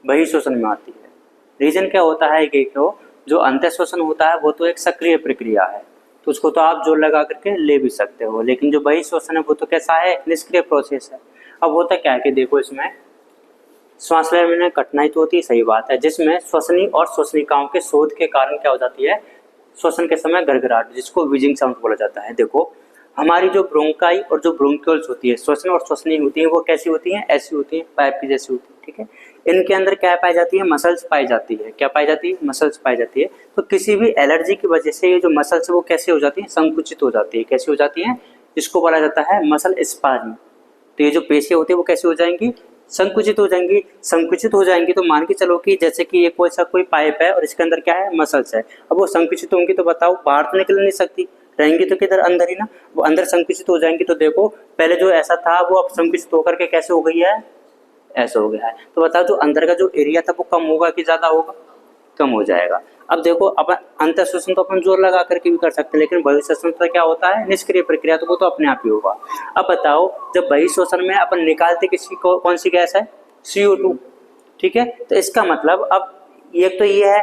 बहिः श्वसन में आती है। रीजन क्या होता है कि जो अंत्य श्वसन होता है वो तो एक सक्रिय प्रक्रिया है, तो उसको तो आप जोर लगा करके ले भी सकते हो, लेकिन जो बहिः श्वसन है वो तो कैसा है, निष्क्रिय प्रोसेस है। अब होता क्या है कि देखो, इसमें श्वास लेने में कठिनाई तो होती है, सही बात है, जिसमें श्वसनी और श्वसनिकाओं के शोध के कारण क्या हो जाती है, श्वसन के समय गड़गड़ाहट, जिसको व्हीजिंग साउंड बोला जाता है। देखो हमारी जो ब्रोंकाई और जो ब्रोंक्यूल्स होती है, श्वसन और श्वसनी होती है, वो कैसी होती हैं, ऐसी होती हैं, पाइप की जैसी होती है। ठीक है, इनके अंदर क्या पाई जाती है, मसल्स पाई जाती है। क्या पाई जाती है, मसल्स पाई जाती है। तो किसी भी एलर्जी की वजह से ये जो मसल्स है वो कैसे हो जाती है, संकुचित हो जाती है। कैसी हो जाती है, इसको बोला जाता है मसल स्पाज्म। तो ये जो पेशी होती है वो कैसे हो जाएंगी, संकुचित हो जाएंगी। संकुचित हो जाएंगी तो मान के चलो कि जैसे कि ये कोई पाइप है और इसके अंदर क्या है, मसल्स है। अब वो संकुचित होंगी तो बताओ बाहर तो निकल नहीं सकती, रहेंगी तो किधर, अंदर ही ना। वो अंदर संकुचित हो जाएंगी तो देखो पहले जो ऐसा था वो अब संकुचित होकर के कैसे हो गई है, ऐसा हो गया है। तो बताओ जो अंदर का जो एरिया था वो कम होगा कि ज्यादा होगा, कम हो जाएगा। अब देखो अपन अंत्य श्वसन तो अपन जोर लगा करके भी कर सकते हैं, लेकिन बहिः श्वसन तो क्या होता है, निष्क्रिय प्रक्रिया, तो वो तो अपने आप ही होगा। अब बताओ जब बहिः श्वसन में अपन निकालते किसी को, कौन सी गैस है, CO2। ठीक है, तो इसका मतलब अब एक तो ये है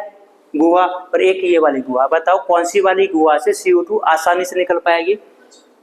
गुहा और एक ये वाली गुहा, बताओ कौन सी वाली गुहा से CO2 आसानी से निकल पाएगी,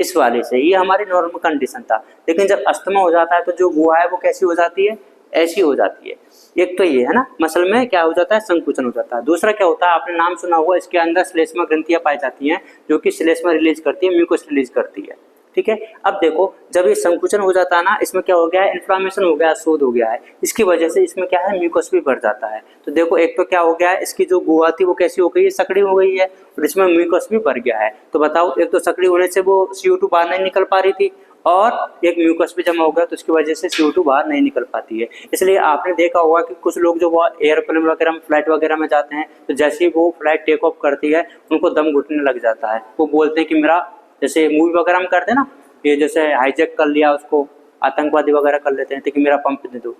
इस वाले से। ये हमारी नॉर्मल कंडीशन था, लेकिन जब अस्थमा हो जाता है तो जो गुहा है वो कैसी हो जाती है, ऐसी हो जाती है। एक तो ये है ना, मसल में क्या हो जाता है, संकुचन हो जाता है। दूसरा क्या होता है, आपने नाम सुना होगा, इसके अंदर श्लेष्मा ग्रंथियां पाई जाती हैं, जो कि श्लेष्मा रिलीज करती है, म्यूकस रिलीज करती है। ठीक है, अब देखो जब ये संकुचन हो जाता है ना, इसमें क्या हो गया है, इन्फ्लामेशन हो गया, शोध हो गया है, इसकी वजह से इसमें क्या है, म्यूकस भी बढ़ जाता है। तो देखो एक तो क्या हो गया है, इसकी जो गुहा थी वो कैसी हो गई है, सकड़ी हो गई है, और इसमें म्यूकस भी बढ़ गया है। तो बताओ एक तो सकड़ी होने से वो CO2 बाहर नहीं निकल पा रही थी, और एक म्यूकस भी जमा हो गया, तो उसकी वजह से CO2 बाहर नहीं निकल पाती है। इसलिए आपने देखा होगा कि कुछ लोग जो वो एयरप्लेन वगैरह में, फ्लाइट वगैरह में जाते हैं, तो जैसे ही वो फ्लाइट टेक ऑफ करती है उनको दम घुटने लग जाता है। वो बोलते हैं कि मेरा, जैसे मूवी वगैरह में करते हैं ना, ये जैसे हाईजैक कर लिया उसको, आतंकवादी वगैरह कर लेते हैं, तो कि मेरा पंप दे दो।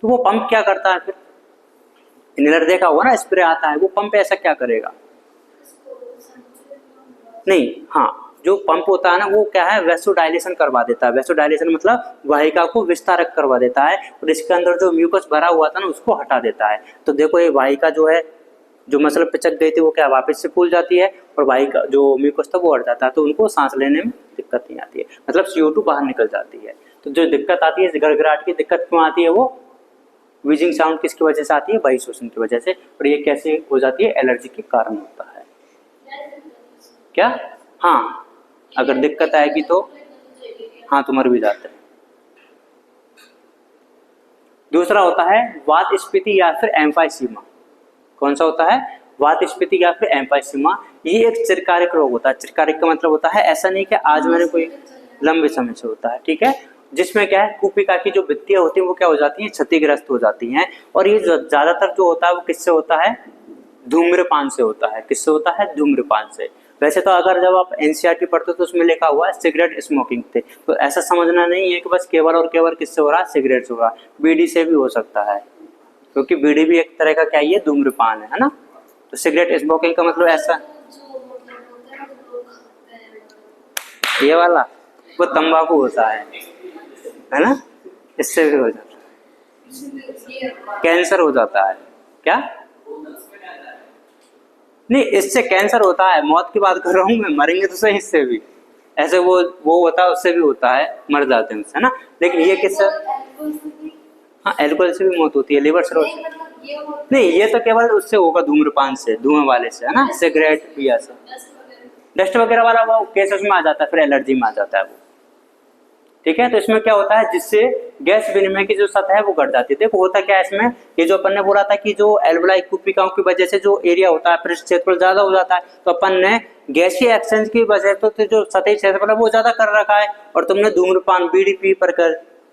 तो वो पंप क्या करता है फिर, इनहेलर देखा होगा ना, स्प्रे आता है, वो पंप ऐसा क्या करेगा, नहीं, हाँ, जो पंप होता है ना वो क्या है, वैसोडाइलेशन करवा देता है। वैसोडाइलेशन मतलब वाहिका को विस्तारक करवा देता है, और इसके अंदर जो म्यूकस भरा हुआ था ना उसको हटा देता है। तो देखो ये वाहिका जो है, जो मसल पिचक गई थी वो क्या वापस से फूल जाती है, और वाहिका जो म्यूकस था वो हट जाता है, तो उनको सांस लेने में दिक्कत नहीं आती है, मतलब CO2 बाहर निकल जाती है। तो जो दिक्कत आती है, गड़गड़ाहट की दिक्कत क्यों आती है, वो व्हीजिंग साउंड किसकी वजह से आती है, बहिः श्वसन की वजह से। और ये कैसे हो जाती है, एलर्जी के कारण होता है। क्या, हाँ, अगर दिक्कत आएगी तो हाँ तो मर भी जाते हैं। दूसरा होता है वात स्फीति या फिर एम्फाइसीमा। कौन सा होता है, वात स्फीति या फिर एम्फाइसीमा। ये एक चिरकारिक रोग होता है। चिरकारिक का मतलब होता है ऐसा नहीं कि आज मैंने कोई, लंबे समय से होता है। ठीक है, जिसमें क्या है, कुपिका की जो भित्तियां होती हैं वो क्या हो जाती हैं, क्षतिग्रस्त हो जाती हैं। और ये ज्यादातर जो होता है वो किससे होता है, धूम्रपान से होता है। किससे होता है, धूम्रपान से। वैसे तो अगर जब आप एनसीईआरटी पढ़ते हो तो उसमें लिखा हुआ है सिगरेट स्मोकिंग थे, तो ऐसा समझना नहीं है कि बस केवल और केवल किससे हो रहा है, सिगरेट से हो रहा है। बीड़ी से भी हो सकता है, क्योंकि बीड़ी भी एक तरह का क्या, ये धूम्रपान है ना। तो सिगरेट स्मोकिंग का मतलब ऐसा, ये वाला वो तंबाकू होता है ना, इससे भी हो जाता है, कैंसर हो जाता है। क्या? नहीं, इससे कैंसर होता है, मौत की बात कर रहा हूँ मैं, मरेंगे तो सही इससे भी। ऐसे वो होता है, उससे भी होता है, मर जाते हैं उससे, है ना। लेकिन ये किससे? हाँ, अल्कोहल से भी मौत होती है, लिवर सिरोसिस। नहीं, ये तो केवल उससे होगा, धूम्रपान से, धुआं वाले से, है ना, सिगरेट पिया से। डस्ट वगैरह वाला वो केसेस में आ जाता है, फिर एलर्जी में आ जाता है वो। ठीक है, तो इसमें क्या होता है, जिससे गैस विनिमय की जो सतह है वो घट जाती है। देखो होता क्या है इसमें, ये जो अपन ने बोला था कि जो एल्वेलाई कुपिकाओं की वजह से जो एरिया होता है, पृष्ठ क्षेत्रफल ज्यादा हो जाता है, तो अपन ने गैसीय एक्सचेंज की वजह से जो सतही क्षेत्रफल है वो ज्यादा कर रखा है, और तुमने धूम्रपान, बीड़ी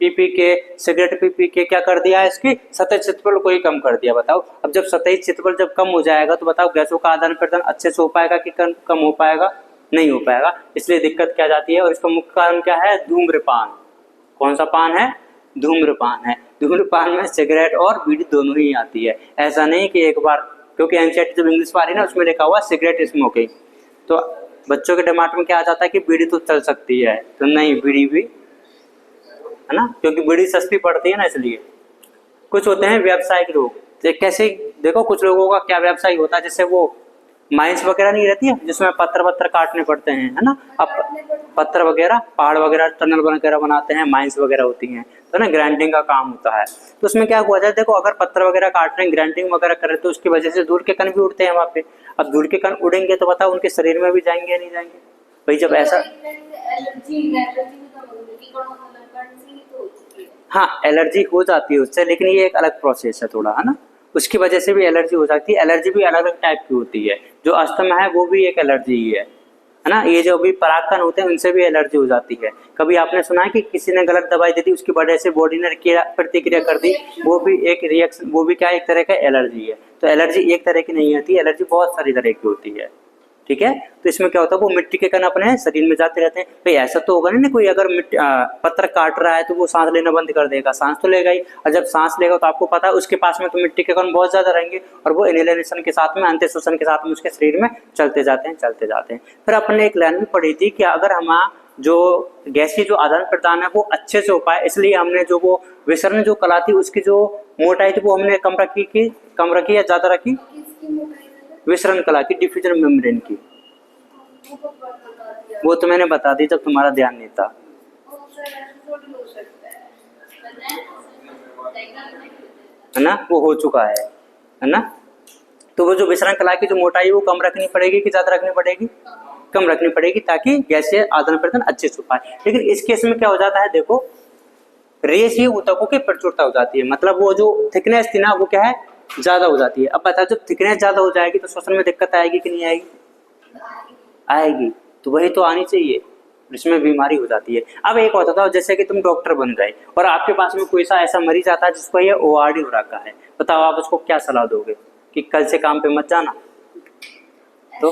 पी के, सिगरेट पी के क्या कर दिया है, इसकी सतही क्षेत्रफल को ही कम कर दिया। बताओ, अब जब सतही क्षेत्रफल जब कम हो जाएगा तो बताओ गैसों का आदान प्रदान अच्छे से हो पाएगा कि कम हो पाएगा? नहीं हो पाएगा। इसलिए दिक्कत क्या जाती है, और इसका मुख्य कारण क्या है? धूम्रपान। कौन सा पान है? धूम्रपान है। धूम्रपान में सिगरेट और बीड़ी दोनों ही आती है। ऐसा नहीं कि एक बार, क्योंकि एनसीईआरटी जब इंग्लिश वाली ना उसमें लिखा हुआ सिगरेट स्मोकिंग, तो बच्चों के दिमाग में क्या आ जाता है कि बीड़ी तो चल सकती है, तो नहीं, बीड़ी भी, है ना, क्योंकि बीड़ी सस्ती पड़ती है ना, इसलिए। कुछ होते हैं व्यावसायिक लोग, तो कैसे, देखो कुछ लोगों का क्या व्यवसाय होता है, जैसे वो माइंस वगैरह नहीं रहती है जिसमें पत्थर काटने पड़ते हैं, है ना, अब पत्थर वगैरह, पहाड़ वगैरह, टनल वगैरह बनाते हैं, माइंस वगैरह होती हैं, तो ना ग्राइंडिंग का काम होता है। तो उसमें क्या हुआ जाए, देखो अगर पत्थर वगैरह काट रहे हैं, ग्राइंडिंग वगैरह कर रहे हैं, तो उसकी वजह से धूल के कण भी उड़ते हैं वहाँ पे। अब धूल के कण उड़ेंगे तो बताओ उनके शरीर में भी जाएंगे या नहीं जाएंगे भाई? जब ऐसा, हाँ, एलर्जी हो जाती है उससे, लेकिन ये एक अलग प्रोसेस है थोड़ा, है ना, उसकी वजह से भी एलर्जी हो सकती है। एलर्जी भी अलग अलग टाइप की होती है, जो अस्थमा है वो भी एक एलर्जी ही है ना। ये जो भी परागकण होते हैं उनसे भी एलर्जी हो जाती है। कभी आपने सुना है कि किसी ने गलत दवाई दे दी, उसकी वजह से बॉडी ने प्रतिक्रिया कर दी, वो भी एक रिएक्शन, वो भी क्या एक तरह का एलर्जी है। तो एलर्जी एक तरह की नहीं होती, एलर्जी बहुत सारी तरह की होती है। ठीक है, तो इसमें क्या होता है, वो मिट्टी के कण अपने शरीर में जाते रहते हैं। भाई ऐसा तो होगा नहीं कोई अगर पत्थर काट रहा है तो वो सांस लेना बंद कर देगा, सांस तो लेगा ही, और जब सांस लेगा तो आपको पता है उसके पास में तो मिट्टी के कण बहुत ज्यादा रहेंगे, और वो इनहेलेशन के साथ में, अंत्य शोषण के साथ में उसके शरीर में चलते जाते हैं। फिर अपन ने एक लाइन भी पढ़ी थी कि अगर हम जो गैसीय जो आदान प्रदान है वो अच्छे से हो पाए, इसलिए हमने जो वो विसरण जो कला थी उसकी जो मोटाई थी वो हमने कम रखी या ज्यादा रखी? विसरण कला की, डिफ्यूजन मेम्ब्रेन की, वो तो मैंने बता दी जब तुम्हारा ध्यान नहीं था। है ना, वो हो चुका है ना। तो वो जो विसरण कला की जो मोटाई वो कम रखनी पड़ेगी कि ज्यादा रखनी पड़ेगी? कम रखनी पड़ेगी, ताकि गैसीय आदान प्रदान अच्छे से हो पाए। लेकिन इस केस में क्या हो जाता है, देखो रेखीय ऊतकों की प्रचुरता हो जाती है, मतलब वो जो थिकनेस थी ना वो क्या है, ज्यादा हो जाती है। अब पता है जब थिकनेस ज्यादा हो जाएगी तो श्वसन में दिक्कत आएगी कि नहीं आएगी? आएगी, तो वही तो आनी चाहिए, इसमें बीमारी हो जाती है। अब एक होता था जैसे कि तुम डॉक्टर बन गए और आपके पास में कोई सा ऐसा मरीज आता है जिसको ये ओआरडी हो रखा है, बताओ आप उसको क्या सलाह दोगे कि कल से काम पे मत जाना? तो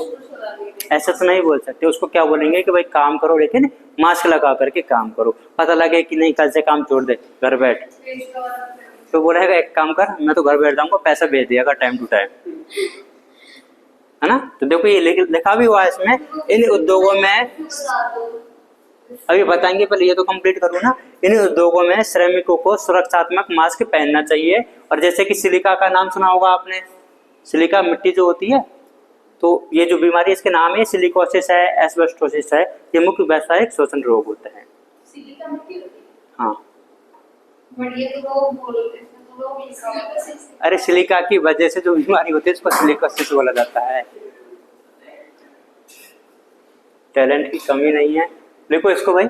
ऐसा तो नहीं बोल सकते, उसको क्या बोलेंगे कि भाई काम करो लेकिन मास्क लगा करके काम करो। पता लगे कि नहीं कल से काम छोड़ दे, घर बैठ, तो बोलेगा एक काम कर, मैं तो घर बैठ जाऊंगा, पैसा भेज दिया टाइम टू टाइम, है ना। तो देखो ये लिखा भी हुआ है इसमें, इन उद्योगों में, अभी बताएंगे पहले ये तो कंप्लीट करूँ ना। इन उद्योगों में श्रमिकों को सुरक्षात्मक मास्क पहनना चाहिए। और जैसे कि सिलिका का नाम सुना होगा आपने, सिलिका मिट्टी जो होती है, तो ये जो बीमारी इसके नाम है सिलिकोसिस है, एस्बेस्टोसिस है, ये मुख्य व्यावसायिक शोषण रोग होते हैं। हाँ, अरे सिलिका की वजह से जो बीमारी होती है उसको सिलिकोसिस बोला जाता है। टैलेंट की कमी नहीं है, देखो इसको भाई,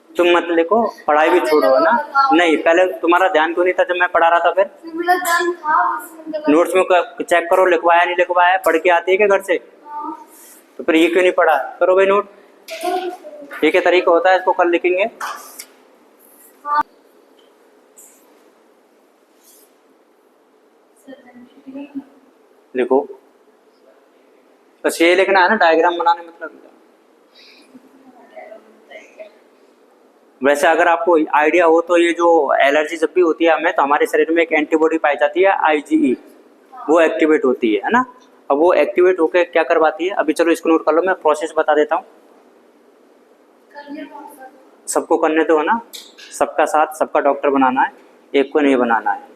तुम मत लिखो, पढ़ाई भी छोड़ो, है ना। नहीं, पहले तुम्हारा ध्यान क्यों नहीं था जब मैं पढ़ा रहा था? फिर नोट्स में चेक करो, लिखवाया नहीं लिखवाया, पढ़ के आती है क्या घर से? तो फिर ये क्यों नहीं पढ़ा? करो भाई नोट, ये क्या तरीका होता है, इसको कल लिखेंगे। लिखो, बस ये लिखना है ना, डायग्राम बनाने मतलब। वैसे अगर आपको आइडिया हो तो ये जो एलर्जी जब भी होती है हमें, तो हमारे शरीर में एक एंटीबॉडी पाई जाती है IgE, वो एक्टिवेट होती है ना। अब वो एक्टिवेट होकर क्या करवाती है, अभी चलो इसको नोट कर लो, मैं प्रोसेस बता देता हूँ। सबको करने दो है ना, सबका साथ सबका डॉक्टर बनाना है, एक को नहीं बनाना है।